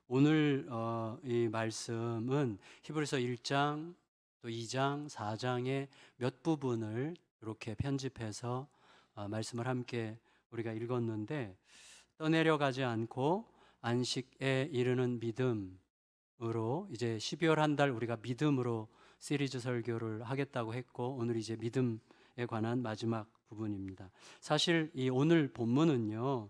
오늘 이 말씀은 히브리서 1장, 또 2장, 4장의 몇 부분을 이렇게 편집해서 말씀을 함께 우리가 읽었는데, 떠내려가지 않고 안식에 이르는 믿음으로 이제 12월 한 달 우리가 믿음으로 시리즈 설교를 하겠다고 했고, 오늘 이제 믿음에 관한 마지막 부분입니다. 사실 이 오늘 본문은요,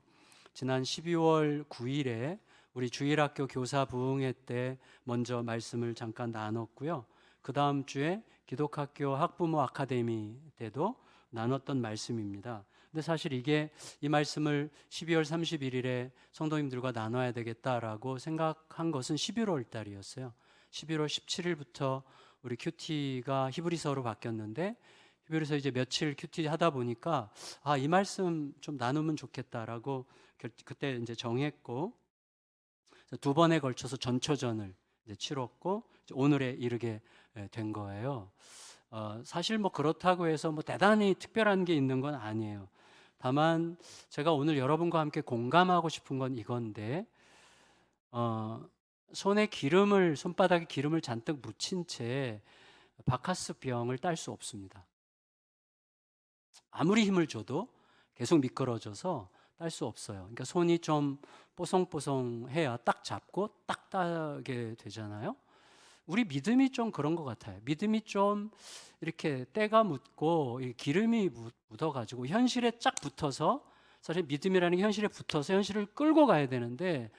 지난 12월 9일에 우리 주일학교 교사 부흥회 때 먼저 말씀을 잠깐 나눴고요. 그 다음 주에 기독학교 학부모 아카데미 때도 나눴던 말씀입니다. 근데 사실 이 말씀을 12월 31일에 성도님들과 나눠야 되겠다라고 생각한 것은 11월 달이었어요. 11월 17일부터 우리 큐티가 히브리서로 바뀌었는데, 히브리서 이제 며칠 큐티 하다 보니까 이 말씀 좀 나누면 좋겠다라고 그때 이제 정했고, 두 번에 걸쳐서 전초전을 이제 치렀고 이제 오늘에 이르게 된 거예요. 사실 뭐 그렇다고 해서 뭐 대단히 특별한 게 있는 건 아니에요. 다만 제가 오늘 여러분과 함께 공감하고 싶은 건 이건데, 손바닥에 기름을 잔뜩 묻힌 채 바카스 병을 딸 수 없습니다. 아무리 힘을 줘도 계속 미끄러져서 딸 수 없어요. 그러니까 손이 좀 뽀송뽀송해야 딱 잡고 딱 따게 되잖아요. 우리 믿음이 좀 그런 것 같아요. 믿음이 좀 이렇게 때가 묻고 기름이 묻어가지고 현실에 쫙 붙어서, 사실 믿음이라는 게 현실에 붙어서 현실을 끌고 가야 되는데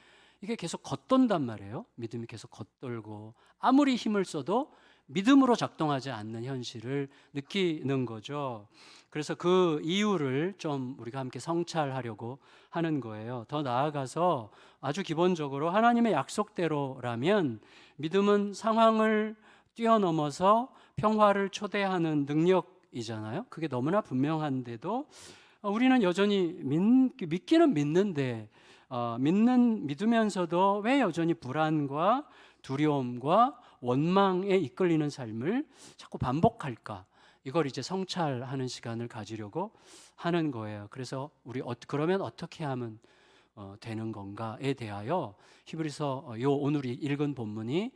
이게 계속 겉돈단 말이에요. 믿음이 계속 겉돌고 아무리 힘을 써도 믿음으로 작동하지 않는 현실을 느끼는 거죠. 그래서 그 이유를 좀 우리가 함께 성찰하려고 하는 거예요. 더 나아가서 아주 기본적으로 하나님의 약속대로라면 믿음은 상황을 뛰어넘어서 평화를 초대하는 능력이잖아요. 그게 너무나 분명한데도 우리는 여전히 믿기는 믿는데, 믿으면서도 왜 여전히 불안과 두려움과 원망에 이끌리는 삶을 자꾸 반복할까? 이걸 이제 성찰하는 시간을 가지려고 하는 거예요. 그래서 그러면 어떻게 하면 되는 건가에 대하여 히브리서 오늘 읽은 본문이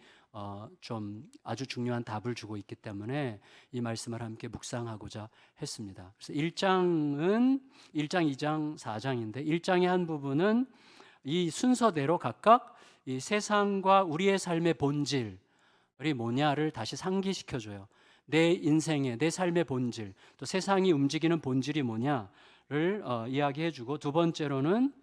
좀 아주 중요한 답을 주고 있기 때문에 이 말씀을 함께 묵상하고자 했습니다. 그래서 1장, 2장, 4장인데 1장의 한 부분은 이 순서대로 각각 이 세상과 우리의 삶의 본질이 뭐냐를 다시 상기시켜줘요. 내 인생의, 내 삶의 본질, 또 세상이 움직이는 본질이 뭐냐를 이야기해주고, 두 번째로는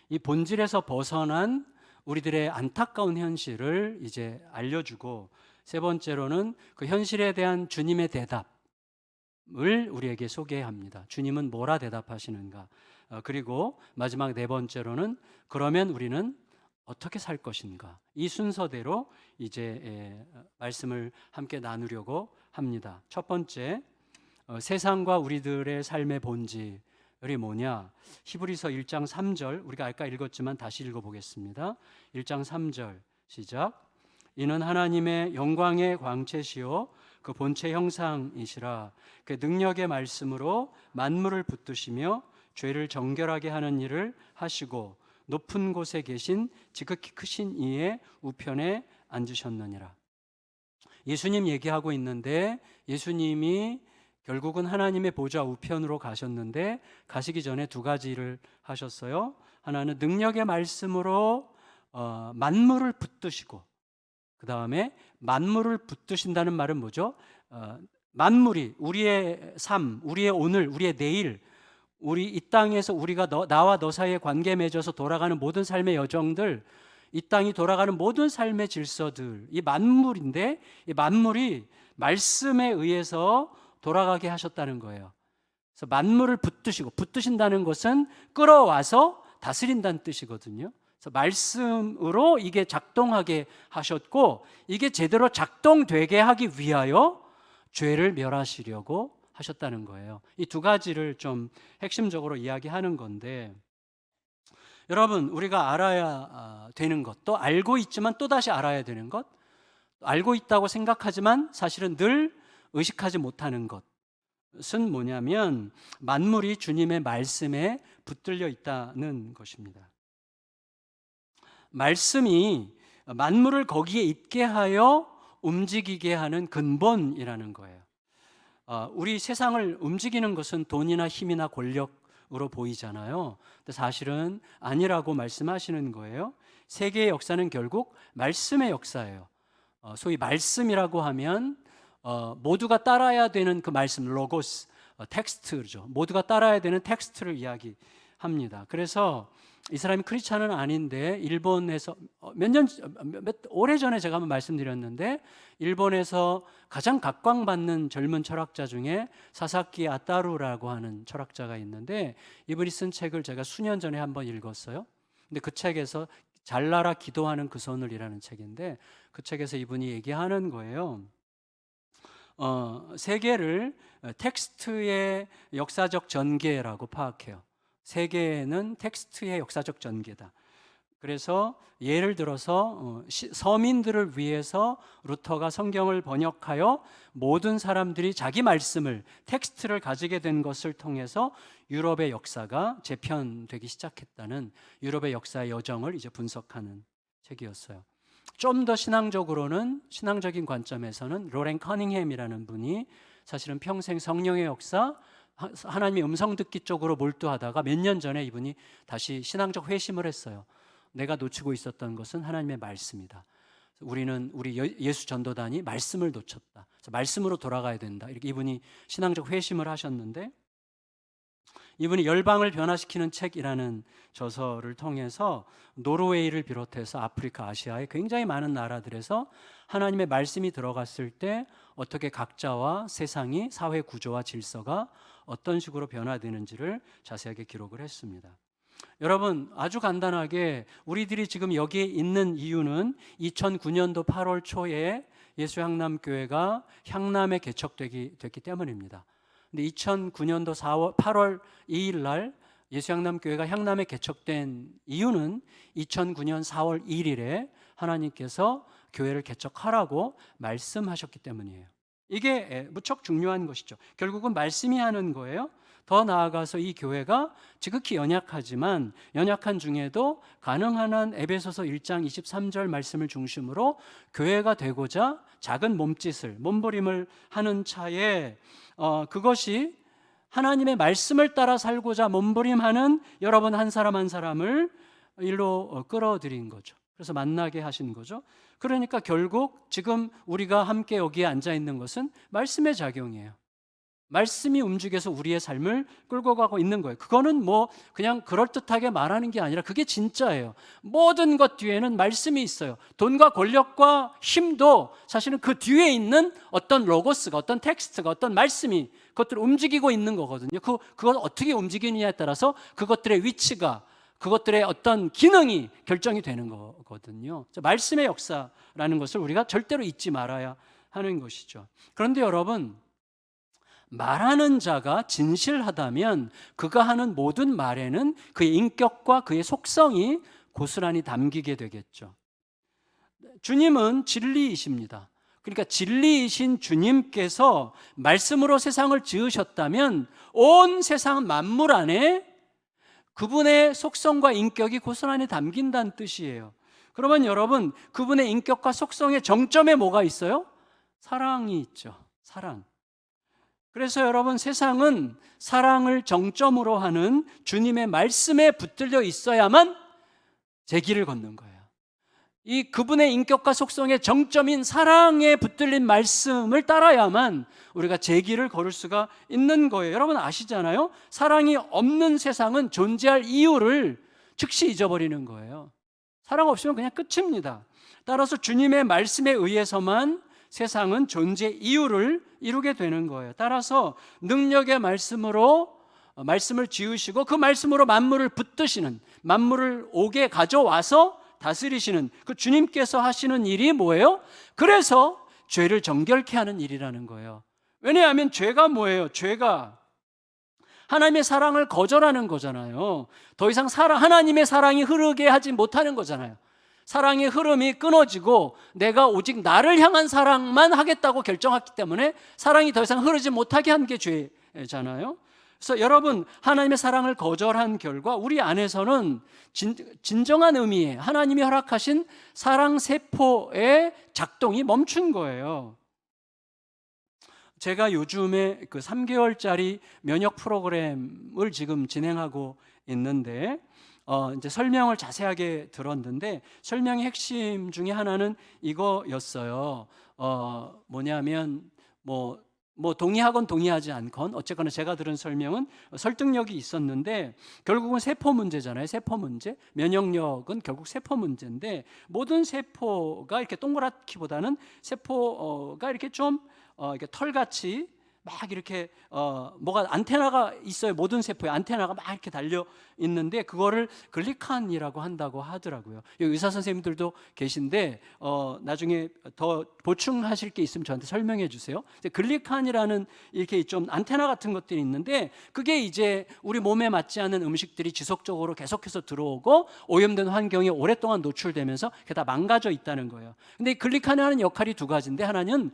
이 본질에서 벗어난 우리들의 안타까운 현실을 이제 알려주고, 세 번째로는 그 현실에 대한 주님의 대답을 우리에게 소개합니다. 주님은 뭐라 대답하시는가? 그리고 마지막 네 번째로는 그러면 우리는 어떻게 살 것인가? 이 순서대로 이제 말씀을 함께 나누려고 합니다. 첫 번째, 세상과 우리들의 삶의 본질이 뭐냐? 히브리서 1장 3절, 우리가 아까 읽었지만 다시 읽어보겠습니다. 1장 3절 시작. 이는 하나님의 영광의 광채시요 그 본체 형상이시라. 그 능력의 말씀으로 만물을 붙드시며 죄를 정결하게 하는 일을 하시고 높은 곳에 계신 지극히 크신 이의 우편에 앉으셨느니라. 예수님 얘기하고 있는데, 예수님이 결국은 하나님의 보좌 우편으로 가셨는데 가시기 전에 두 가지를 하셨어요. 하나는 능력의 말씀으로 만물을 붙드시고, 그 다음에 만물을 붙드신다는 말은 뭐죠? 만물이 우리의 삶, 우리의 오늘, 우리의 내일, 우리 이 땅에서 우리가 나와 너 사이에 관계 맺어서 돌아가는 모든 삶의 여정들, 이 땅이 돌아가는 모든 삶의 질서들, 이 만물인데 이 만물이 말씀에 의해서 돌아가게 하셨다는 거예요. 그래서 만물을 붙드신다는 것은 끌어와서 다스린다는 뜻이거든요. 그래서 말씀으로 이게 작동하게 하셨고, 이게 제대로 작동되게 하기 위하여 죄를 멸하시려고 하셨다는 거예요. 이 두 가지를 좀 핵심적으로 이야기하는 건데, 여러분, 우리가 알아야 되는 것, 또 알고 있지만 또다시 알아야 되는 것, 알고 있다고 생각하지만 사실은 늘 의식하지 못하는 것은 뭐냐면 만물이 주님의 말씀에 붙들려 있다는 것입니다. 말씀이 만물을 거기에 있게 하여 움직이게 하는 근본이라는 거예요. 우리 세상을 움직이는 것은 돈이나 힘이나 권력으로 보이잖아요. 근데 사실은 아니라고 말씀하시는 거예요. 세계의 역사는 결국 말씀의 역사예요. 소위 말씀이라고 하면 모두가 따라야 되는 그 말씀, 로고스, 텍스트죠. 모두가 따라야 되는 텍스트를 이야기합니다. 그래서 이 사람이 크리스찬은 아닌데 일본에서 오래전에 제가 한번 말씀드렸는데 일본에서 가장 각광받는 젊은 철학자 중에 사사키 아타루라고 하는 철학자가 있는데 이분이 쓴 책을 제가 수년 전에 한번 읽었어요. 근데 그 책에서 잘나라 기도하는 그 손을이라는 책인데 그 책에서 이분이 얘기하는 거예요. 세계를 텍스트의 역사적 전개라고 파악해요. 세계는 텍스트의 역사적 전개다. 그래서 예를 들어서 서민들을 위해서 루터가 성경을 번역하여 모든 사람들이 자기 말씀을, 텍스트를 가지게 된 것을 통해서 유럽의 역사가 재편되기 시작했다는 유럽의 역사의 여정을 이제 분석하는 책이었어요. 좀 더 신앙적으로는, 신앙적인 관점에서는 로렌 커닝햄이라는 분이 사실은 평생 성령의 역사, 하나님의 음성 듣기 쪽으로 몰두하다가 몇 년 전에 이분이 다시 신앙적 회심을 했어요. 내가 놓치고 있었던 것은 하나님의 말씀이다. 우리 예수 전도단이 말씀을 놓쳤다. 그래서 말씀으로 돌아가야 된다. 이렇게 이분이 신앙적 회심을 하셨는데 이분이 열방을 변화시키는 책이라는 저서를 통해서 노르웨이를 비롯해서 아프리카, 아시아의 굉장히 많은 나라들에서 하나님의 말씀이 들어갔을 때 어떻게 각자와 세상이, 사회 구조와 질서가 어떤 식으로 변화되는지를 자세하게 기록을 했습니다. 여러분, 아주 간단하게 우리들이 지금 여기에 있는 이유는 2009년도 8월 초에 예수향남교회가 향남에 개척됐기 때문입니다. 근데 2009년도 8월 2일 날 예수향남교회가 향남에 개척된 이유는 2009년 4월 1일에 하나님께서 교회를 개척하라고 말씀하셨기 때문이에요. 이게 무척 중요한 것이죠. 결국은 말씀이 하는 거예요. 더 나아가서 이 교회가 지극히 연약하지만 연약한 중에도 가능한 한 에베소서 1장 23절 말씀을 중심으로 교회가 되고자 작은 몸부림을 하는 차에 그것이 하나님의 말씀을 따라 살고자 몸부림하는 여러분 한 사람 한 사람을 일로 끌어들인 거죠. 그래서 만나게 하신 거죠. 그러니까 결국 지금 우리가 함께 여기에 앉아 있는 것은 말씀의 작용이에요. 말씀이 움직여서 우리의 삶을 끌고 가고 있는 거예요. 그거는 뭐 그냥 그럴듯하게 말하는 게 아니라 그게 진짜예요. 모든 것 뒤에는 말씀이 있어요. 돈과 권력과 힘도 사실은 그 뒤에 있는 어떤 로고스가, 어떤 텍스트가, 어떤 말씀이 그것들을 움직이고 있는 거거든요. 그걸 어떻게 움직이느냐에 따라서 그것들의 위치가, 그것들의 어떤 기능이 결정이 되는 거거든요. 말씀의 역사라는 것을 우리가 절대로 잊지 말아야 하는 것이죠. 그런데 여러분, 말하는 자가 진실하다면 그가 하는 모든 말에는 그의 인격과 그의 속성이 고스란히 담기게 되겠죠. 주님은 진리이십니다. 그러니까 진리이신 주님께서 말씀으로 세상을 지으셨다면 온 세상 만물 안에 그분의 속성과 인격이 고스란히 담긴다는 뜻이에요. 그러면 여러분, 그분의 인격과 속성의 정점에 뭐가 있어요? 사랑이 있죠. 사랑. 그래서 여러분, 세상은 사랑을 정점으로 하는 주님의 말씀에 붙들려 있어야만 제 길을 걷는 거예요. 이 그분의 인격과 속성의 정점인 사랑에 붙들린 말씀을 따라야만 우리가 제 길을 걸을 수가 있는 거예요. 여러분 아시잖아요. 사랑이 없는 세상은 존재할 이유를 즉시 잊어버리는 거예요. 사랑 없으면 그냥 끝입니다. 따라서 주님의 말씀에 의해서만 세상은 존재 이유를 이루게 되는 거예요. 따라서 능력의 말씀으로 말씀을 지으시고 그 말씀으로 만물을 붙드시는, 만물을 옥에 가져와서 다스리시는 그 주님께서 하시는 일이 뭐예요? 그래서 죄를 정결케 하는 일이라는 거예요. 왜냐하면 죄가 뭐예요? 죄가 하나님의 사랑을 거절하는 거잖아요. 더 이상 하나님의 사랑이 흐르게 하지 못하는 거잖아요. 사랑의 흐름이 끊어지고 내가 오직 나를 향한 사랑만 하겠다고 결정했기 때문에 사랑이 더 이상 흐르지 못하게 한 게 죄잖아요. 그래서 여러분, 하나님의 사랑을 거절한 결과 우리 안에서는 진정한 의미의 하나님이 허락하신 사랑 세포의 작동이 멈춘 거예요. 제가 요즘에 그 3개월짜리 면역 프로그램을 지금 진행하고 있는데 이제 설명을 자세하게 들었는데 설명의 핵심 중에 하나는 이거였어요. 뭐냐면 뭐 동의하건 동의하지 않건 어쨌거나 제가 들은 설명은 설득력이 있었는데 결국은 세포 문제잖아요. 세포 문제. 면역력은 결국 세포 문제인데 모든 세포가 이렇게 동그랗기보다는 세포가 이렇게 좀 이렇게 털같이 막 이렇게 뭐가 안테나가 있어요. 모든 세포에 안테나가 막 이렇게 달려 있는데 그거를 글리칸이라고 한다고 하더라고요. 의사 선생님들도 계신데 나중에 더 보충하실 게 있으면 저한테 설명해 주세요. 글리칸이라는 이렇게 좀 안테나 같은 것들이 있는데 그게 이제 우리 몸에 맞지 않는 음식들이 지속적으로 계속해서 들어오고 오염된 환경에 오랫동안 노출되면서 그게 다 망가져 있다는 거예요. 근데 이 글리칸이 하는 역할이 두 가지인데 하나는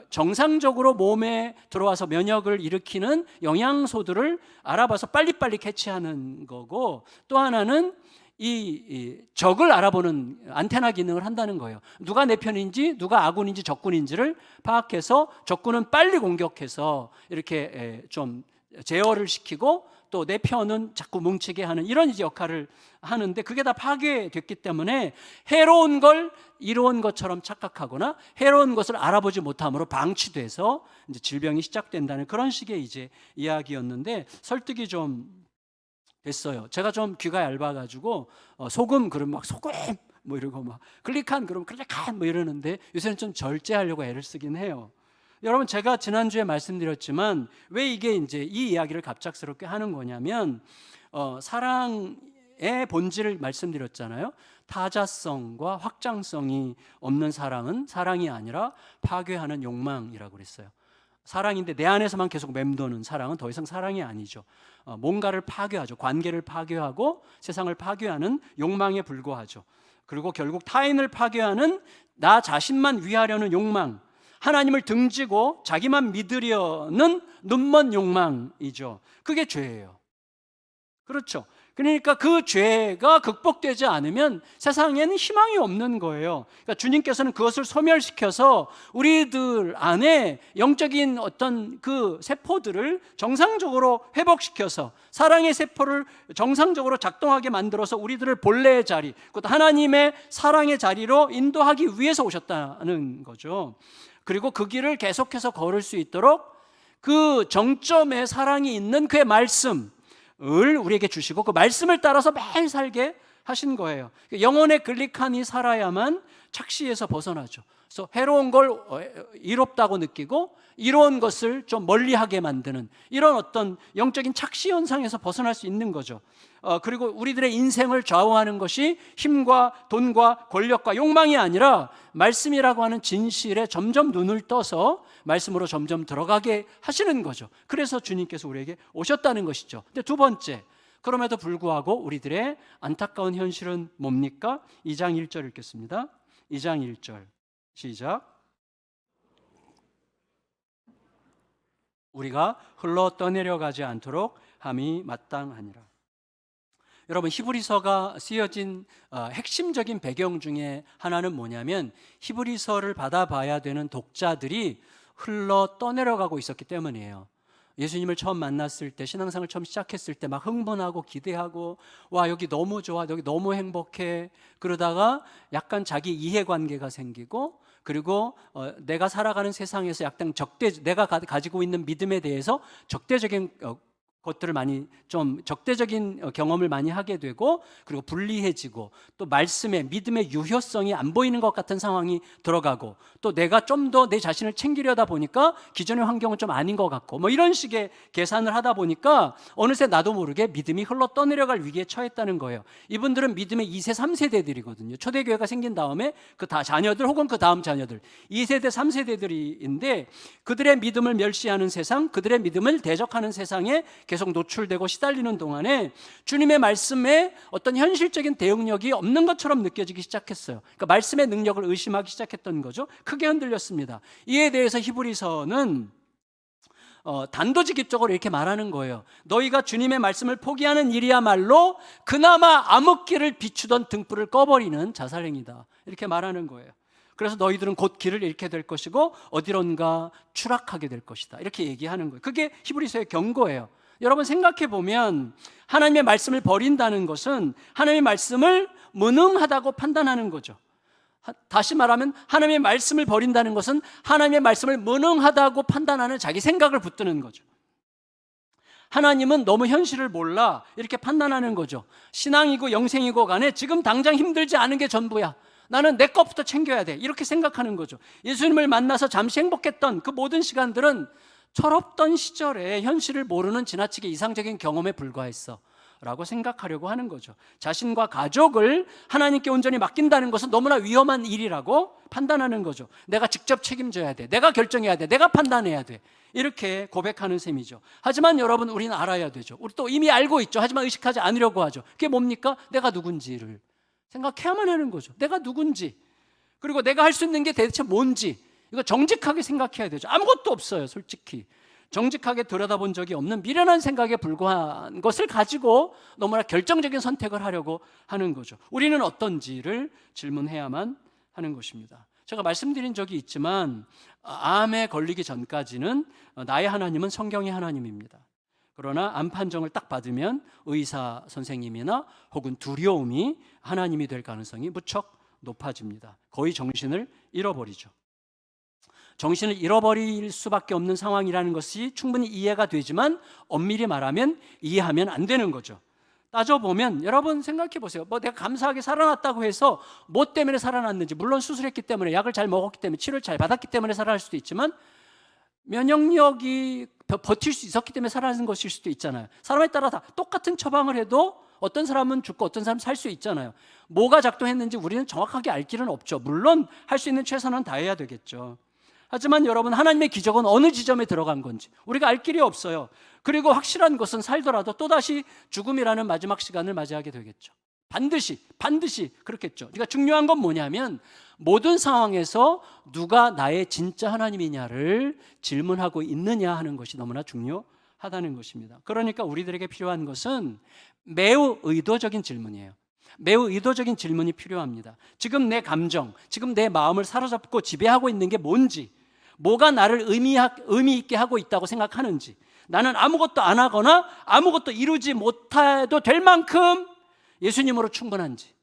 정상적으로 몸에 들어와서 면역을 일으키는 영양소들을 알아봐서 빨리빨리 캐치하는 거고 또 하나는 이 적을 알아보는 안테나 기능을 한다는 거예요. 누가 내 편인지 누가 아군인지 적군인지를 파악해서 적군은 빨리 공격해서 이렇게 좀 제어를 시키고 또 내 편은 자꾸 뭉치게 하는 이런 이제 역할을 하는데 그게 다 파괴됐기 때문에 해로운 걸 이로운 것처럼 착각하거나 해로운 것을 알아보지 못함으로 방치돼서 이제 질병이 시작된다는 그런 식의 이제 이야기였는데 설득이 좀 됐어요. 제가 좀 귀가 얇아가지고 소금 그러면 막 소금 뭐 이러고 막 글리칸 그러면 글리칸 뭐 이러는데 요새는 좀 절제하려고 애를 쓰긴 해요. 여러분 제가 지난주에 말씀드렸지만 왜 이게 이제 이 이야기를 갑작스럽게 하는 거냐면 사랑의 본질을 말씀드렸잖아요. 타자성과 확장성이 없는 사랑은 사랑이 아니라 파괴하는 욕망이라고 그랬어요. 사랑인데 내 안에서만 계속 맴도는 사랑은 더 이상 사랑이 아니죠. 뭔가를 파괴하죠. 관계를 파괴하고 세상을 파괴하는 욕망에 불과하죠. 그리고 결국 타인을 파괴하는 나 자신만 위하려는 욕망, 하나님을 등지고 자기만 믿으려는 눈먼 욕망이죠. 그게 죄예요. 그렇죠. 그러니까 그 죄가 극복되지 않으면 세상에는 희망이 없는 거예요. 그러니까 주님께서는 그것을 소멸시켜서 우리들 안에 영적인 어떤 그 세포들을 정상적으로 회복시켜서 사랑의 세포를 정상적으로 작동하게 만들어서 우리들을 본래의 자리, 곧 하나님의 사랑의 자리로 인도하기 위해서 오셨다는 거죠. 그리고 그 길을 계속해서 걸을 수 있도록 그 정점에 사랑이 있는 그의 말씀을 우리에게 주시고 그 말씀을 따라서 매일 살게 하신 거예요. 영혼의 글리칸이 살아야만 착시에서 벗어나죠. 그래서 해로운 걸 이롭다고 느끼고 이로운 것을 좀 멀리하게 만드는 이런 어떤 영적인 착시 현상에서 벗어날 수 있는 거죠. 그리고 우리들의 인생을 좌우하는 것이 힘과 돈과 권력과 욕망이 아니라 말씀이라고 하는 진실에 점점 눈을 떠서 말씀으로 점점 들어가게 하시는 거죠. 그래서 주님께서 우리에게 오셨다는 것이죠. 근데 두 번째, 그럼에도 불구하고 우리들의 안타까운 현실은 뭡니까? 2장 1절 읽겠습니다. 2장 1절 시작. 우리가 흘러 떠내려가지 않도록 함이 마땅하니라. 여러분, 히브리서가 쓰여진 핵심적인 배경 중에 하나는 뭐냐면 히브리서를 받아봐야 되는 독자들이 흘러 떠내려가고 있었기 때문이에요. 예수님을 처음 만났을 때, 신앙생활 처음 시작했을 때 막 흥분하고 기대하고 와 여기 너무 좋아, 여기 너무 행복해, 그러다가 약간 자기 이해관계가 생기고 그리고 내가 살아가는 세상에서 약간 내가 가지고 있는 믿음에 대해서 적대적인 것들을 많이 좀 적대적인 경험을 많이 하게 되고 그리고 불리해지고 또 말씀의 믿음의 유효성이 안 보이는 것 같은 상황이 들어가고 또 내가 좀 더 내 자신을 챙기려다 보니까 기존의 환경은 좀 아닌 것 같고 뭐 이런 식의 계산을 하다 보니까 어느새 나도 모르게 믿음이 흘러 떠내려갈 위기에 처했다는 거예요. 이분들은 믿음의 2세 3세대들이거든요. 초대교회가 생긴 다음에 그 다 자녀들 혹은 그 다음 자녀들 2세대 3세대들인데 그들의 믿음을 멸시하는 세상, 그들의 믿음을 대적하는 세상에 계속 노출되고 시달리는 동안에 주님의 말씀에 어떤 현실적인 대응력이 없는 것처럼 느껴지기 시작했어요. 그러니까 말씀의 능력을 의심하기 시작했던 거죠. 크게 흔들렸습니다. 이에 대해서 히브리서는 단도직입적으로 이렇게 말하는 거예요. 너희가 주님의 말씀을 포기하는 일이야말로 그나마 암흑길을 비추던 등불을 꺼버리는 자살행위다. 이렇게 말하는 거예요. 그래서 너희들은 곧 길을 잃게 될 것이고 어디론가 추락하게 될 것이다. 이렇게 얘기하는 거예요. 그게 히브리서의 경고예요. 여러분 생각해 보면 하나님의 말씀을 버린다는 것은 하나님의 말씀을 무능하다고 판단하는 거죠. 다시 말하면 하나님의 말씀을 버린다는 것은 하나님의 말씀을 무능하다고 판단하는 자기 생각을 붙드는 거죠. 하나님은 너무 현실을 몰라 이렇게 판단하는 거죠. 신앙이고 영생이고 간에 지금 당장 힘들지 않은 게 전부야. 나는 내 것부터 챙겨야 돼. 이렇게 생각하는 거죠. 예수님을 만나서 잠시 행복했던 그 모든 시간들은 철없던 시절에 현실을 모르는 지나치게 이상적인 경험에 불과했어 라고 생각하려고 하는 거죠. 자신과 가족을 하나님께 온전히 맡긴다는 것은 너무나 위험한 일이라고 판단하는 거죠. 내가 직접 책임져야 돼. 내가 결정해야 돼. 내가 판단해야 돼. 이렇게 고백하는 셈이죠. 하지만 여러분, 우리는 알아야 되죠. 우리 또 이미 알고 있죠. 하지만 의식하지 않으려고 하죠. 그게 뭡니까? 내가 누군지를 생각해야만 하는 거죠. 내가 누군지, 그리고 내가 할 수 있는 게 대체 뭔지, 이거 정직하게 생각해야 되죠. 아무것도 없어요, 솔직히. 정직하게 들여다본 적이 없는 미련한 생각에 불과한 것을 가지고 너무나 결정적인 선택을 하려고 하는 거죠. 우리는 어떤지를 질문해야만 하는 것입니다. 제가 말씀드린 적이 있지만 암에 걸리기 전까지는 나의 하나님은 성경의 하나님입니다. 그러나 암 판정을 딱 받으면 의사 선생님이나 혹은 두려움이 하나님이 될 가능성이 무척 높아집니다. 거의 정신을 잃어버리죠. 정신을 잃어버릴 수밖에 없는 상황이라는 것이 충분히 이해가 되지만 엄밀히 말하면 이해하면 안 되는 거죠. 따져보면 여러분 생각해 보세요. 내가 감사하게 살아났다고 해서 뭐 때문에 살아났는지, 물론 수술했기 때문에, 약을 잘 먹었기 때문에, 치료를 잘 받았기 때문에 살아날 수도 있지만 면역력이 버틸 수 있었기 때문에 살아나는 것일 수도 있잖아요. 사람에 따라 다 똑같은 처방을 해도 어떤 사람은 죽고 어떤 사람은 살 수 있잖아요. 뭐가 작동했는지 우리는 정확하게 알 길은 없죠. 물론 할 수 있는 최선은 다해야 되겠죠. 하지만 여러분, 하나님의 기적은 어느 지점에 들어간 건지 우리가 알 길이 없어요. 그리고 확실한 것은 살더라도 또다시 죽음이라는 마지막 시간을 맞이하게 되겠죠. 반드시 그렇겠죠. 그러니까 중요한 건 뭐냐면 모든 상황에서 누가 나의 진짜 하나님이냐를 질문하고 있느냐 하는 것이 너무나 중요하다는 것입니다. 그러니까 우리들에게 필요한 것은 매우 의도적인 질문이에요. 매우 의도적인 질문이 필요합니다. 지금 내 감정, 지금 내 마음을 사로잡고 지배하고 있는 게 뭔지, 뭐가 나를 의미 있게 하고 있다고 생각하는지, 나는 아무것도 안 하거나 아무것도 이루지 못해도 될 만큼 예수님으로 충분한지,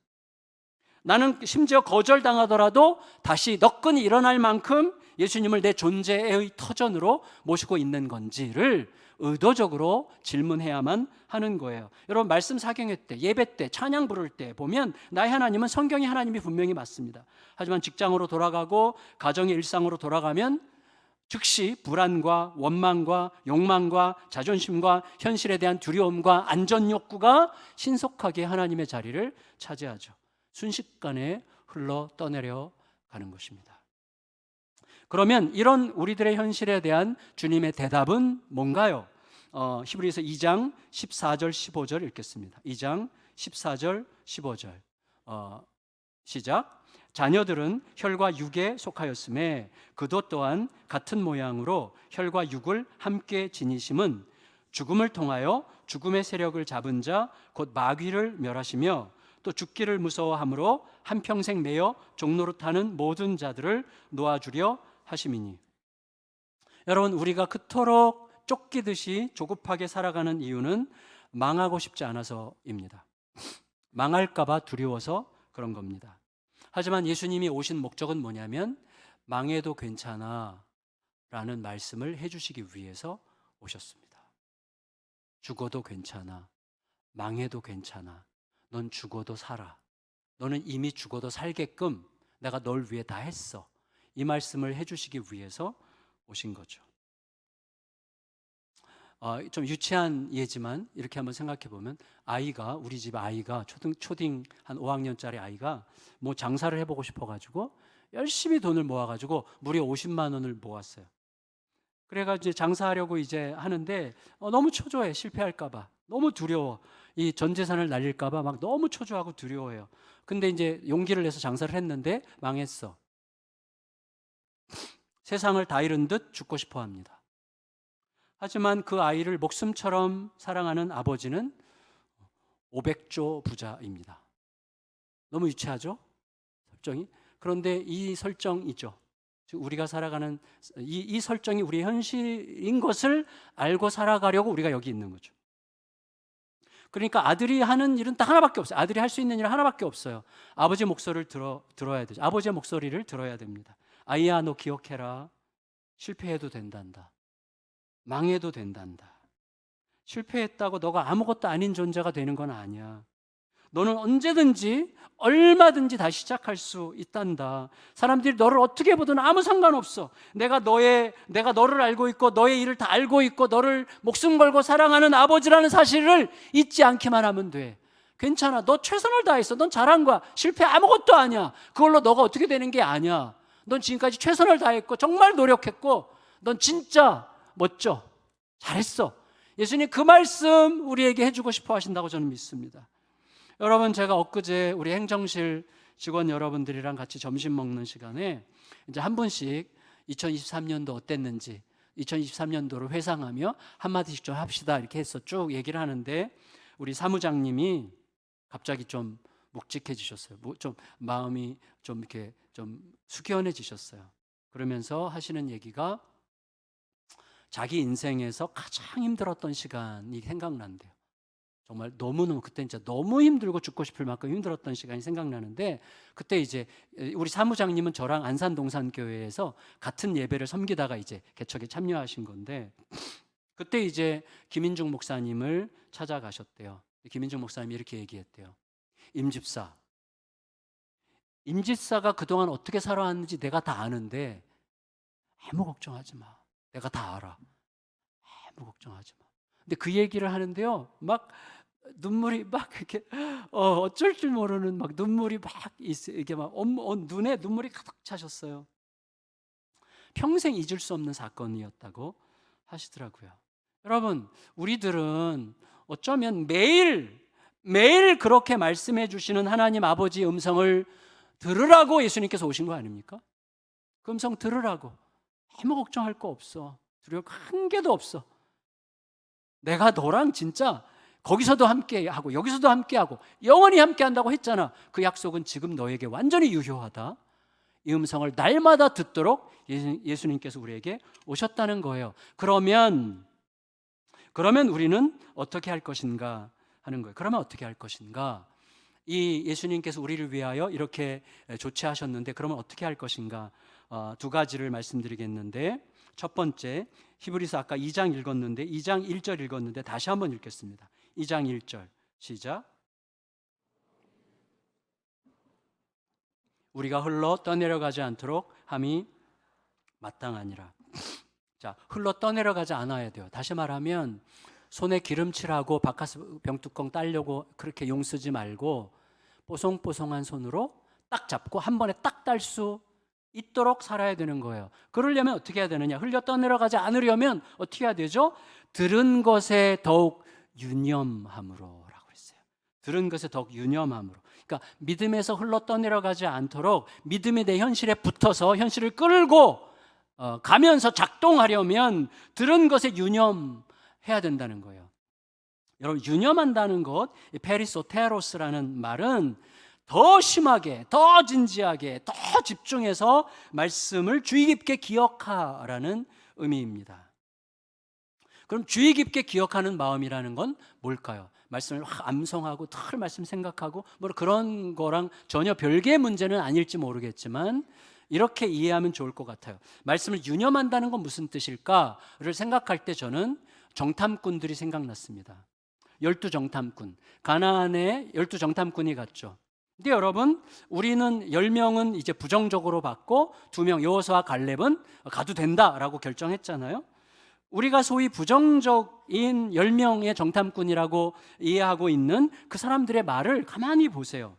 나는 심지어 거절당하더라도 다시 너끈히 일어날 만큼 예수님을 내 존재의 터전으로 모시고 있는 건지를 의도적으로 질문해야만 하는 거예요. 여러분, 말씀 사경회 때, 예배 때, 찬양 부를 때 보면 나의 하나님은 성경의 하나님이 분명히 맞습니다. 하지만 직장으로 돌아가고 가정의 일상으로 돌아가면 즉시 불안과 원망과 욕망과 자존심과 현실에 대한 두려움과 안전 욕구가 신속하게 하나님의 자리를 차지하죠. 순식간에 흘러 떠내려 가는 것입니다. 그러면 이런 우리들의 현실에 대한 주님의 대답은 뭔가요? 히브리서 2장 14절 15절 읽겠습니다. 2장 14절 15절 시작. 자녀들은 혈과 육에 속하였음에 그도 또한 같은 모양으로 혈과 육을 함께 지니심은 죽음을 통하여 죽음의 세력을 잡은 자 곧 마귀를 멸하시며 또 죽기를 무서워함으로 한평생 매여 종노릇하는 모든 자들을 놓아주려 하심이니. 여러분, 우리가 그토록 쫓기듯이 조급하게 살아가는 이유는 망하고 싶지 않아서입니다. 망할까 봐 두려워서 그런 겁니다. 하지만 예수님이 오신 목적은 뭐냐면 망해도 괜찮아 라는 말씀을 해주시기 위해서 오셨습니다. 죽어도 괜찮아. 망해도 괜찮아. 넌 죽어도 살아. 너는 이미 죽어도 살게끔 내가 널 위해 다 했어. 이 말씀을 해주시기 위해서 오신 거죠. 좀 유치한 예지만 이렇게 한번 생각해 보면 우리 집 아이가 초딩 한 5학년짜리 아이가 뭐 장사를 해보고 싶어가지고 열심히 돈을 모아가지고 무려 50만 원을 모았어요. 그래가지고 이제 장사하려고 이제 하는데 너무 초조해. 실패할까봐 너무 두려워. 이 전 재산을 날릴까봐 막 너무 초조하고 두려워해요. 근데 이제 용기를 내서 장사를 했는데 망했어. 세상을 다 잃은 듯 죽고 싶어 합니다. 하지만 그 아이를 목숨처럼 사랑하는 아버지는 500조 부자입니다. 너무 유치하죠? 설정이. 그런데 이 설정이죠. 우리가 살아가는 이 설정이 우리의 현실인 것을 알고 살아가려고 우리가 여기 있는 거죠. 그러니까 아들이 하는 일은 딱 하나밖에 없어요. 아들이 할 수 있는 일은 하나밖에 없어요. 아버지의 목소리를 들어야 되죠. 아버지의 목소리를 들어야 됩니다. 아이야, 너 기억해라. 실패해도 된단다. 망해도 된단다. 실패했다고 너가 아무것도 아닌 존재가 되는 건 아니야. 너는 언제든지 얼마든지 다시 시작할 수 있단다. 사람들이 너를 어떻게 보든 아무 상관없어. 내가 너를 알고 있고 너의 일을 다 알고 있고 너를 목숨 걸고 사랑하는 아버지라는 사실을 잊지 않기만 하면 돼. 괜찮아. 너 최선을 다했어. 넌 잘한 거야. 실패 아무것도 아니야. 그걸로 너가 어떻게 되는 게 아니야. 넌 지금까지 최선을 다했고 정말 노력했고 넌 진짜 멋져. 잘했어. 예수님 그 말씀 우리에게 해주고 싶어 하신다고 저는 믿습니다. 여러분, 제가 엊그제 우리 행정실 직원 여러분들이랑 같이 점심 먹는 시간에 이제 한 분씩 2023년도 어땠는지 2023년도를 회상하며 한마디씩 좀 합시다 이렇게 해서 쭉 얘기를 하는데 우리 사무장님이 갑자기 좀 묵직해지셨어요. 좀 마음이 좀 이렇게 좀 숙연해지셨어요. 그러면서 하시는 얘기가 자기 인생에서 가장 힘들었던 시간이 생각난대요. 정말 너무너무 그때 진짜 너무 힘들고 죽고 싶을 만큼 힘들었던 시간이 생각나는데 그때 이제 우리 사무장님은 저랑 안산동산교회에서 같은 예배를 섬기다가 이제 개척에 참여하신 건데 그때 이제 김인중 목사님을 찾아가셨대요. 김인중 목사님이 이렇게 얘기했대요. 임집사가 그동안 어떻게 살아왔는지 내가 다 아는데 아무 걱정하지 마. 내가 다 알아. 아무 걱정하지 마. 근데 그 얘기를 하는데요. 막 눈물이 막 이렇게 어쩔 줄 모르는 막 눈물이 막 이게 막 눈에 눈물이 가득 차셨어요. 평생 잊을 수 없는 사건이었다고 하시더라고요. 여러분, 우리들은 어쩌면 매일 그렇게 말씀해 주시는 하나님 아버지의 음성을 들으라고 예수님께서 오신 거 아닙니까? 그 음성 들으라고. 아무 걱정할 거 없어. 두려울 거 한 개도 없어. 내가 너랑 진짜 거기서도 함께하고 여기서도 함께하고 영원히 함께한다고 했잖아. 그 약속은 지금 너에게 완전히 유효하다. 이 음성을 날마다 듣도록 예수님께서 우리에게 오셨다는 거예요. 그러면 우리는 어떻게 할 것인가 하는 거예요. 그러면 어떻게 할 것인가? 이 예수님께서 우리를 위하여 이렇게 조치하셨는데 그러면 어떻게 할 것인가? 두 가지를 말씀드리겠는데 첫 번째, 히브리서 아까 2장 읽었는데 2장 1절 읽었는데 다시 한번 읽겠습니다. 2장 1절 시작. 우리가 흘러 떠내려가지 않도록 함이 마땅하니라. 자, 흘러 떠내려가지 않아야 돼요. 다시 말하면 손에 기름칠하고 바카스 병뚜껑 따려고 그렇게 용 쓰지 말고 뽀송뽀송한 손으로 딱 잡고 한 번에 딱 딸 수 있도록 살아야 되는 거예요. 그러려면 어떻게 해야 되느냐? 흘려 떠내려가지 않으려면 어떻게 해야 되죠? 들은 것에 더욱 유념함으로 라고 했어요. 들은 것에 더욱 유념함으로. 그러니까 믿음에서 흘러 떠내려가지 않도록 믿음이 내 현실에 붙어서 현실을 끌고 가면서 작동하려면 들은 것에 유념해야 된다는 거예요. 여러분, 유념한다는 것, 페리소테로스라는 말은 더 심하게, 더 진지하게, 더 집중해서 말씀을 주의 깊게 기억하라는 의미입니다. 그럼 주의 깊게 기억하는 마음이라는 건 뭘까요? 말씀을 확 암송하고 늘 말씀 생각하고 뭐 그런 거랑 전혀 별개의 문제는 아닐지 모르겠지만 이렇게 이해하면 좋을 것 같아요. 말씀을 유념한다는 건 무슨 뜻일까를 생각할 때 저는 정탐꾼들이 생각났습니다. 12정탐꾼, 가나안에 12정탐꾼이 갔죠. 근데 여러분, 우리는 10명은 이제 부정적으로 받고 2명 여호수아와 갈렙은 가도 된다라고 결정했잖아요. 우리가 소위 부정적인 10명의 정탐꾼이라고 이해하고 있는 그 사람들의 말을 가만히 보세요.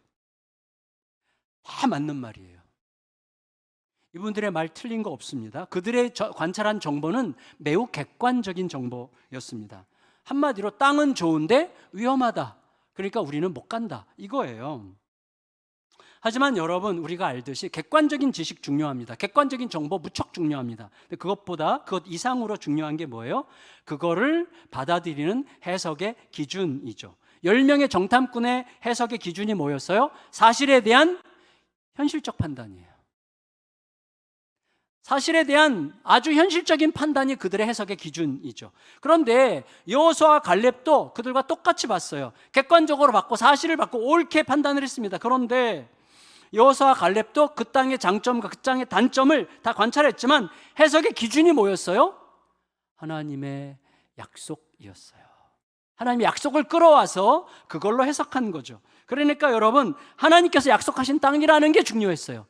다 맞는 말이에요. 이분들의 말 틀린 거 없습니다. 그들의 관찰한 정보는 매우 객관적인 정보였습니다. 한마디로 땅은 좋은데 위험하다. 그러니까 우리는 못 간다. 이거예요. 하지만 여러분, 우리가 알듯이 객관적인 지식 중요합니다. 객관적인 정보 무척 중요합니다. 근데 그것 이상으로 중요한 게 뭐예요? 그거를 받아들이는 해석의 기준이죠. 10명의 정탐꾼의 해석의 기준이 뭐였어요? 사실에 대한 현실적 판단이에요. 사실에 대한 아주 현실적인 판단이 그들의 해석의 기준이죠. 그런데 여호수아와 갈렙도 그들과 똑같이 봤어요. 객관적으로 봤고 사실을 봤고 옳게 판단을 했습니다. 그런데 여호수아와 갈렙도 그 땅의 장점과 그 땅의 단점을 다 관찰했지만 해석의 기준이 뭐였어요? 하나님의 약속이었어요. 하나님의 약속을 끌어와서 그걸로 해석한 거죠. 그러니까 여러분, 하나님께서 약속하신 땅이라는 게 중요했어요.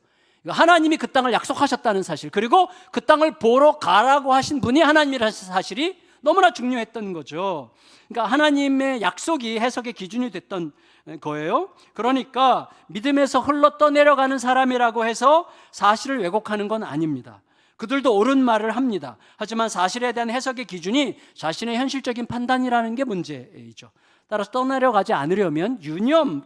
하나님이 그 땅을 약속하셨다는 사실, 그리고 그 땅을 보러 가라고 하신 분이 하나님이라는 사실이 너무나 중요했던 거죠. 그러니까 하나님의 약속이 해석의 기준이 됐던 거예요. 그러니까 믿음에서 흘러 떠내려가는 사람이라고 해서 사실을 왜곡하는 건 아닙니다. 그들도 옳은 말을 합니다. 하지만 사실에 대한 해석의 기준이 자신의 현실적인 판단이라는 게 문제이죠. 따라서 떠내려가지 않으려면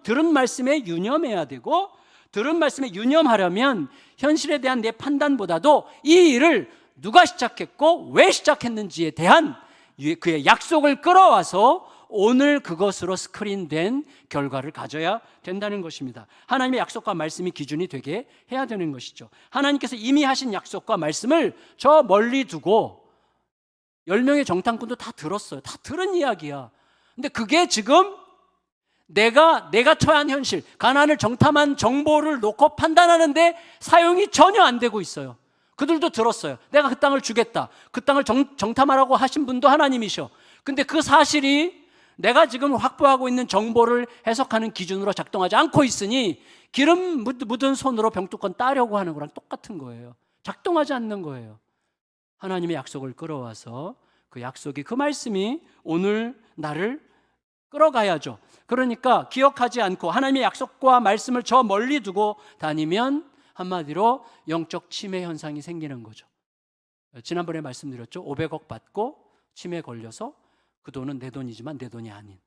들은 말씀에 유념해야 되고, 들은 말씀에 유념하려면 현실에 대한 내 판단보다도 이 일을 누가 시작했고 왜 시작했는지에 대한 그의 약속을 끌어와서 오늘 그것으로 스크린된 결과를 가져야 된다는 것입니다. 하나님의 약속과 말씀이 기준이 되게 해야 되는 것이죠. 하나님께서 이미 하신 약속과 말씀을 저 멀리 두고 10명의 정탐꾼도 다 들었어요. 다 들은 이야기야. 근데 그게 지금 내가 처한 현실, 가나안을 정탐한 정보를 놓고 판단하는데 사용이 전혀 안 되고 있어요. 그들도 들었어요. 내가 그 땅을 주겠다. 그 땅을 정탐하라고 하신 분도 하나님이셔. 근데 그 사실이 내가 지금 확보하고 있는 정보를 해석하는 기준으로 작동하지 않고 있으니 기름 묻은 손으로 병뚜껑 따려고 하는 거랑 똑같은 거예요. 작동하지 않는 거예요. 하나님의 약속을 끌어와서 그 약속이, 그 말씀이 오늘 나를 끌어가야죠. 그러니까 기억하지 않고 하나님의 약속과 말씀을 저 멀리 두고 다니면 한마디로 영적 치매 현상이 생기는 거죠. 지난번에 말씀드렸죠. 500억 받고 치매에 걸려서 그 돈은 내 돈이지만 내 돈이 아닌,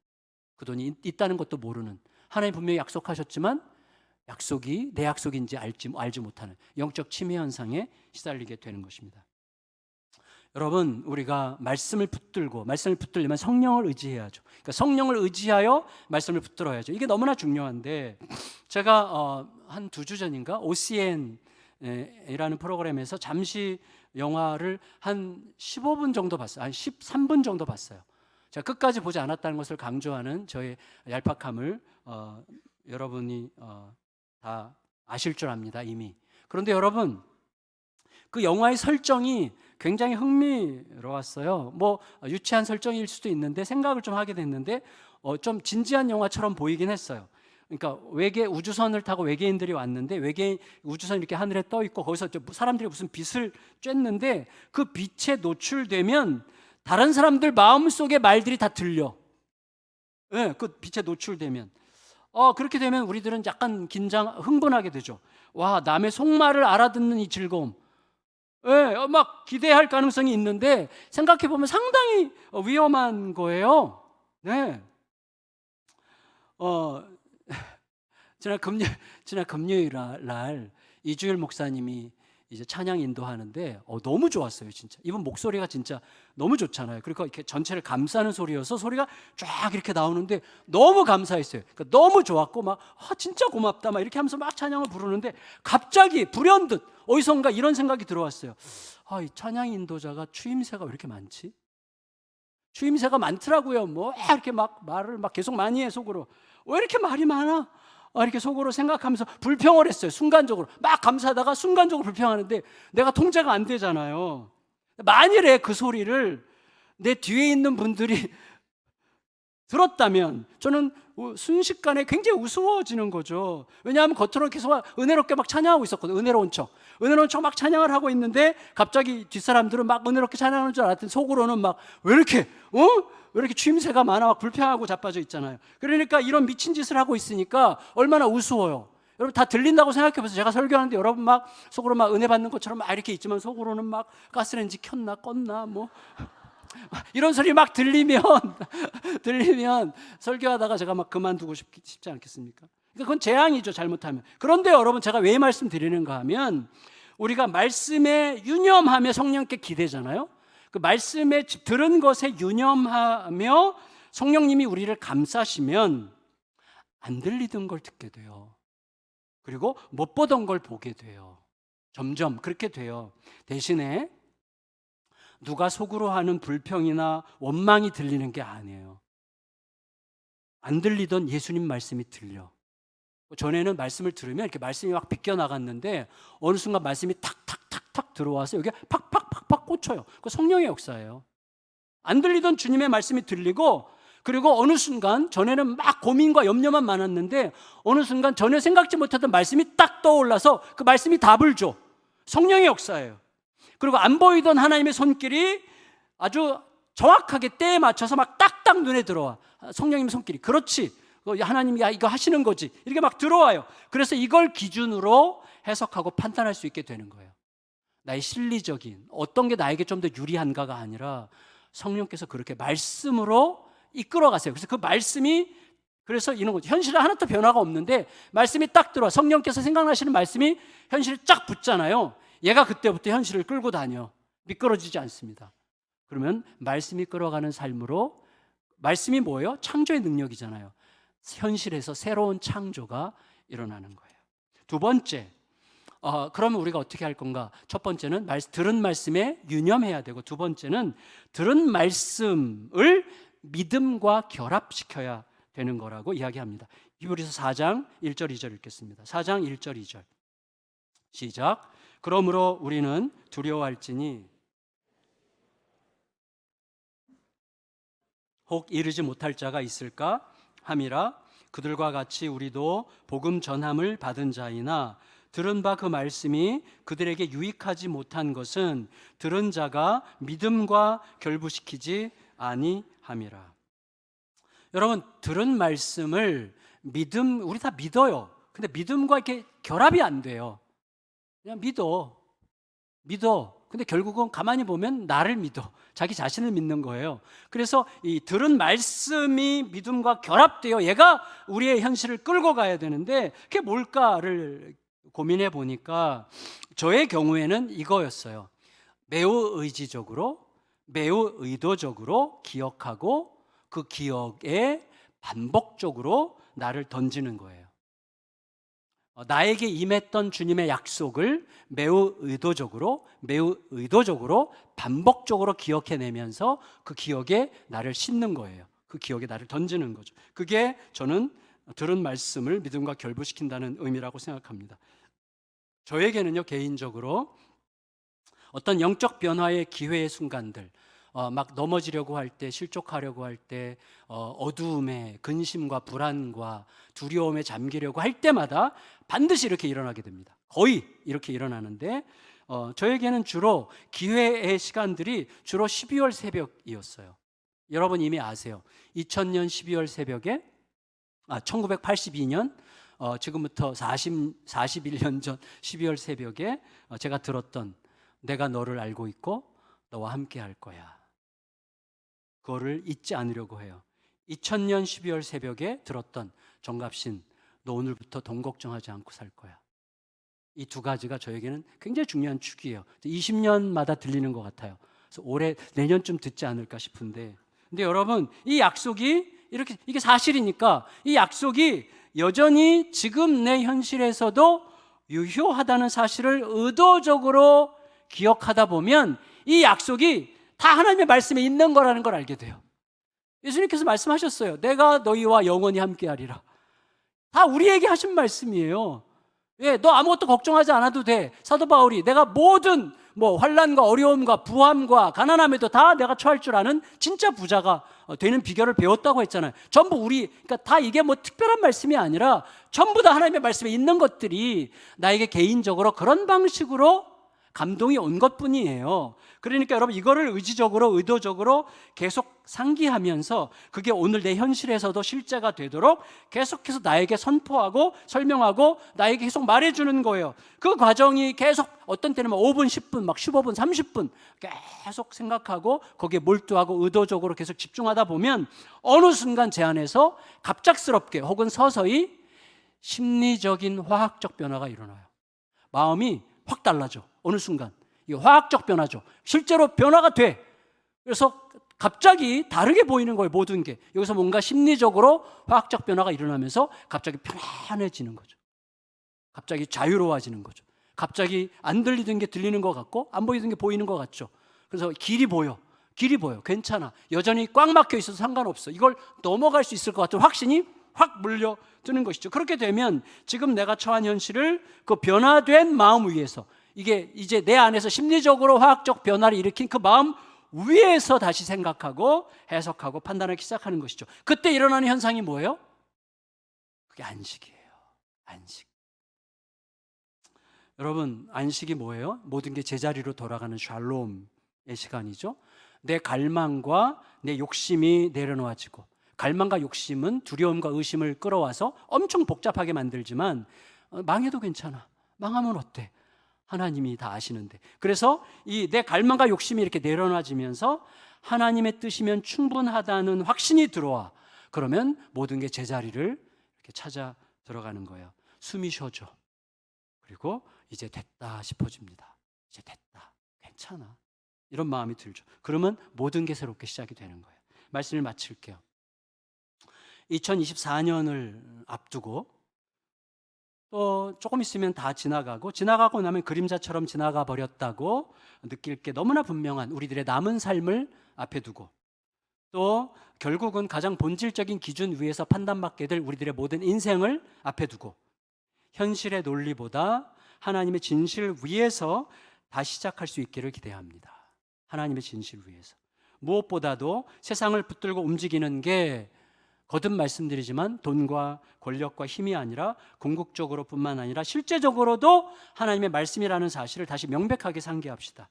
그 돈이 있다는 것도 모르는, 하나님 분명히 약속하셨지만 약속이 내 약속인지 알지 못하는 영적 치매 현상에 시달리게 되는 것입니다. 여러분, 우리가 말씀을 붙들려면 성령을 의지해야죠. 그러니까 성령을 의지하여 말씀을 붙들어야죠. 이게 너무나 중요한데, 제가 한 2주 전인가 OCN이라는 프로그램에서 잠시 영화를 한 15분 정도 봤어요. 한 13분 정도 봤어요. 제가 끝까지 보지 않았다는 것을 강조하는 저의 얄팍함을 여러분이 다 아실 줄 압니다, 이미. 그런데 여러분, 그 영화의 설정이 굉장히 흥미로웠어요. 뭐 유치한 설정일 수도 있는데 생각을 좀 하게 됐는데 좀 진지한 영화처럼 보이긴 했어요. 그러니까 우주선을 타고 외계인들이 왔는데 우주선이 이렇게 하늘에 떠 있고 거기서 사람들이 무슨 빛을 쬐는데 그 빛에 노출되면 다른 사람들 마음속의 말들이 다 들려. 네, 그 빛에 노출되면. 그렇게 되면 우리들은 약간 흥분하게 되죠. 와, 남의 속말을 알아듣는 이 즐거움. 네, 막 기대할 가능성이 있는데 생각해 보면 상당히 위험한 거예요. 네. 지난 금요일 날 이주일 목사님이 이제 찬양 인도하는데 너무 좋았어요, 진짜. 이분 목소리가 진짜 너무 좋잖아요. 그러니까 이렇게 전체를 감싸는 소리여서 소리가 쫙 이렇게 나오는데 너무 감사했어요. 그러니까 너무 좋았고 막 진짜 고맙다 막 이렇게 하면서 막 찬양을 부르는데 갑자기 불현듯 어디선가 이런 생각이 들어왔어요. 이 찬양 인도자가 추임새가 왜 이렇게 많지? 추임새가 많더라고요. 뭐 이렇게 막 말을 막 계속 많이 해 속으로. 왜 이렇게 말이 많아? 이렇게 속으로 생각하면서 불평을 했어요. 순간적으로 막 감사하다가 순간적으로 불평하는데 내가 통제가 안 되잖아요. 만일에 그 소리를 내 뒤에 있는 분들이 들었다면 저는 순식간에 굉장히 우스워지는 거죠. 왜냐하면 겉으로 계속 은혜롭게 막 찬양하고 있었거든요. 은혜로운 척 막 찬양을 하고 있는데 갑자기 뒷사람들은 막 은혜롭게 찬양하는 줄 알았더니 속으로는 막 왜 이렇게 추임새가 많아 막 불평하고 자빠져 있잖아요. 그러니까 이런 미친 짓을 하고 있으니까 얼마나 우스워요. 여러분 다 들린다고 생각해 보세요. 제가 설교하는데 여러분 막 속으로 막 은혜 받는 것처럼 막 이렇게 있지만 속으로는 막 가스레인지 켰나 껐나 뭐 이런 소리 막 들리면 설교하다가 제가 막 그만두고 싶지 않겠습니까? 그건 재앙이죠, 잘못하면. 그런데 여러분, 제가 왜 말씀드리는가 하면 우리가 말씀에 유념하며 성령께 기대잖아요. 그 말씀에 들은 것에 유념하며 성령님이 우리를 감싸시면 안 들리던 걸 듣게 돼요. 그리고 못 보던 걸 보게 돼요. 점점 그렇게 돼요. 대신에 누가 속으로 하는 불평이나 원망이 들리는 게 아니에요. 안 들리던 예수님 말씀이 들려. 전에는 말씀을 들으면 이렇게 말씀이 막 비껴 나갔는데 어느 순간 말씀이 탁탁탁탁 들어와서 여기에 팍팍팍팍 꽂혀요. 그 성령의 역사예요. 안 들리던 주님의 말씀이 들리고, 그리고 어느 순간 전에는 막 고민과 염려만 많았는데 어느 순간 전혀 생각지 못했던 말씀이 딱 떠올라서 그 말씀이 답을 줘. 성령의 역사예요. 그리고 안 보이던 하나님의 손길이 아주 정확하게 때에 맞춰서 막 딱딱 눈에 들어와. 성령님의 손길이. 그렇지, 하나님이 이거 하시는 거지, 이렇게 막 들어와요. 그래서 이걸 기준으로 해석하고 판단할 수 있게 되는 거예요. 나의 실리적인 어떤 게 나에게 좀 더 유리한가가 아니라 성령께서 그렇게 말씀으로 이끌어 가세요. 그래서 그 말씀이, 그래서 이런 거죠. 현실에 하나도 변화가 없는데 말씀이 딱 들어와. 성령께서 생각나시는 말씀이 현실에 쫙 붙잖아요. 얘가 그때부터 현실을 끌고 다녀. 미끄러지지 않습니다. 그러면 말씀이 끌어가는 삶으로, 말씀이 뭐예요? 창조의 능력이잖아요. 현실에서 새로운 창조가 일어나는 거예요. 두 번째, 그러면 우리가 어떻게 할 건가? 첫 번째는 들은 말씀에 유념해야 되고, 두 번째는 들은 말씀을 믿음과 결합시켜야 되는 거라고 이야기합니다. 히브리서 4장 1절 2절 읽겠습니다. 4장 1절 2절 시작. 그러므로 우리는 두려워할지니 혹 이르지 못할 자가 있을까 함이라. 그들과 같이 우리도 복음 전함을 받은 자이나 들은 바 그 말씀이 그들에게 유익하지 못한 것은 들은 자가 믿음과 결부시키지 아니함이라. 여러분, 들은 말씀을 우리 다 믿어요. 근데 믿음과 이렇게 결합이 안 돼요. 그냥 믿어. 근데 결국은 가만히 보면 나를 믿어. 자기 자신을 믿는 거예요. 그래서 이 들은 말씀이 믿음과 결합되어 얘가 우리의 현실을 끌고 가야 되는데 그게 뭘까를 고민해 보니까 저의 경우에는 이거였어요. 매우 의지적으로, 매우 의도적으로 기억하고 그 기억에 반복적으로 나를 던지는 거예요. 나에게 임했던 주님의 약속을 매우 의도적으로 반복적으로 기억해내면서 그 기억에 나를 싣는 거예요. 그 기억에 나를 던지는 거죠. 그게 저는 들은 말씀을 믿음과 결부시킨다는 의미라고 생각합니다. 저에게는요, 개인적으로 어떤 영적 변화의 기회의 순간들, 막 넘어지려고 할 때, 실족하려고 할 때, 어두움에 근심과 불안과 두려움에 잠기려고 할 때마다 반드시 이렇게 일어나게 됩니다. 거의 이렇게 일어나는데 저에게는 주로 기회의 시간들이 주로 12월 새벽이었어요. 여러분 이미 아세요. 2000년 12월 새벽에 1982년 지금부터 41년 전 12월 새벽에 제가 들었던 내가 너를 알고 있고 너와 함께 할 거야. 그거를 잊지 않으려고 해요. 2000년 12월 새벽에 들었던 정갑신 너 오늘부터 돈 걱정하지 않고 살 거야. 이 두 가지가 저에게는 굉장히 중요한 축이에요. 20년마다 들리는 것 같아요. 그래서 올해 내년쯤 듣지 않을까 싶은데, 근데 여러분 이 약속이 이게 사실이니까 이 약속이 여전히 지금 내 현실에서도 유효하다는 사실을 의도적으로 기억하다 보면 이 약속이 다 하나님의 말씀에 있는 거라는 걸 알게 돼요. 예수님께서 말씀하셨어요. 내가 너희와 영원히 함께하리라. 다 우리에게 하신 말씀이에요. 예, 너 아무것도 걱정하지 않아도 돼. 사도 바울이 내가 모든 환난과 어려움과 부함과 가난함에도 다 내가 처할 줄 아는 진짜 부자가 되는 비결을 배웠다고 했잖아요. 전부 그러니까 다 이게 특별한 말씀이 아니라 전부 다 하나님의 말씀에 있는 것들이 나에게 개인적으로 그런 방식으로 감동이 온 것뿐이에요. 그러니까 여러분 이거를 의도적으로 계속 상기하면서 그게 오늘 내 현실에서도 실제가 되도록 계속해서 나에게 선포하고 설명하고 나에게 계속 말해주는 거예요. 그 과정이 계속 어떤 때는 5분, 10분, 15분, 30분 계속 생각하고 거기에 몰두하고 의도적으로 계속 집중하다 보면 어느 순간 제 안에서 갑작스럽게 혹은 서서히 심리적인 화학적 변화가 일어나요. 마음이 확 달라져. 어느 순간. 이게 화학적 변화죠. 실제로 변화가 돼. 그래서 갑자기 다르게 보이는 거예요. 모든 게. 여기서 뭔가 심리적으로 화학적 변화가 일어나면서 갑자기 편안해지는 거죠. 갑자기 자유로워지는 거죠. 갑자기 안 들리던 게 들리는 것 같고 안 보이던 게 보이는 것 같죠. 그래서 길이 보여. 괜찮아. 여전히 꽉 막혀 있어도 상관없어. 이걸 넘어갈 수 있을 것 같은 확신이 확 물려드는 것이죠. 그렇게 되면 지금 내가 처한 현실을 그 변화된 마음 위에서, 이게 이제 내 안에서 심리적으로 화학적 변화를 일으킨 그 마음 위에서 다시 생각하고 해석하고 판단하기 시작하는 것이죠. 그때 일어나는 현상이 뭐예요? 그게 안식이에요. 안식. 여러분, 안식이 뭐예요? 모든 게 제자리로 돌아가는 샬롬의 시간이죠. 내 갈망과 내 욕심이 내려놓아지고, 갈망과 욕심은 두려움과 의심을 끌어와서 엄청 복잡하게 만들지만 망해도 괜찮아. 망하면 어때? 하나님이 다 아시는데. 그래서 이 내 갈망과 욕심이 이렇게 내려놔지면서 하나님의 뜻이면 충분하다는 확신이 들어와. 그러면 모든 게 제자리를 이렇게 찾아 들어가는 거예요. 숨이 쉬어져. 그리고 이제 됐다 싶어집니다. 이제 됐다. 괜찮아. 이런 마음이 들죠. 그러면 모든 게 새롭게 시작이 되는 거예요. 말씀을 마칠게요. 2024년을 앞두고 또 조금 있으면 다 지나가고 나면 그림자처럼 지나가 버렸다고 느낄 게 너무나 분명한 우리들의 남은 삶을 앞에 두고, 또 결국은 가장 본질적인 기준 위에서 판단받게 될 우리들의 모든 인생을 앞에 두고, 현실의 논리보다 하나님의 진실 위에서 다시 시작할 수 있기를 기대합니다. 하나님의 진실 위에서. 무엇보다도 세상을 붙들고 움직이는 게 거듭 말씀드리지만 돈과 권력과 힘이 아니라 궁극적으로 뿐만 아니라 실제적으로도 하나님의 말씀이라는 사실을 다시 명백하게 상기합시다.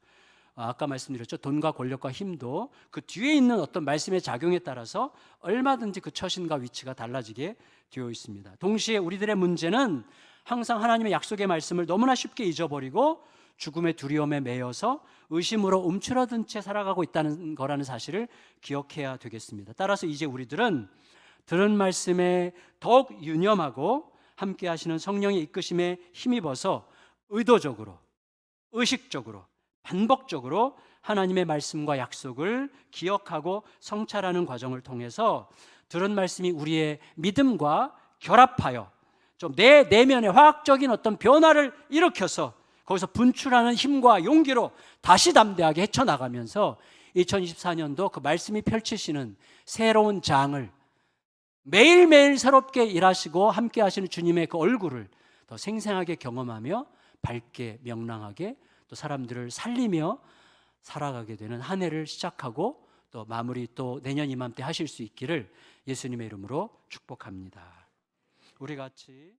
아까 말씀드렸죠. 돈과 권력과 힘도 그 뒤에 있는 어떤 말씀의 작용에 따라서 얼마든지 그 처신과 위치가 달라지게 되어 있습니다. 동시에 우리들의 문제는 항상 하나님의 약속의 말씀을 너무나 쉽게 잊어버리고 죽음의 두려움에 매여서 의심으로 움츠러든 채 살아가고 있다는 거라는 사실을 기억해야 되겠습니다. 따라서 이제 우리들은 들은 말씀에 더욱 유념하고 함께 하시는 성령의 이끄심에 힘입어서 의도적으로, 의식적으로, 반복적으로 하나님의 말씀과 약속을 기억하고 성찰하는 과정을 통해서 들은 말씀이 우리의 믿음과 결합하여 좀 내 내면의 화학적인 어떤 변화를 일으켜서 거기서 분출하는 힘과 용기로 다시 담대하게 헤쳐나가면서 2024년도 그 말씀이 펼치시는 새로운 장을 매일매일 새롭게 일하시고 함께 하시는 주님의 그 얼굴을 더 생생하게 경험하며 밝게 명랑하게 또 사람들을 살리며 살아가게 되는 한 해를 시작하고 또 마무리 또 내년 이맘때 하실 수 있기를 예수님의 이름으로 축복합니다. 우리 같이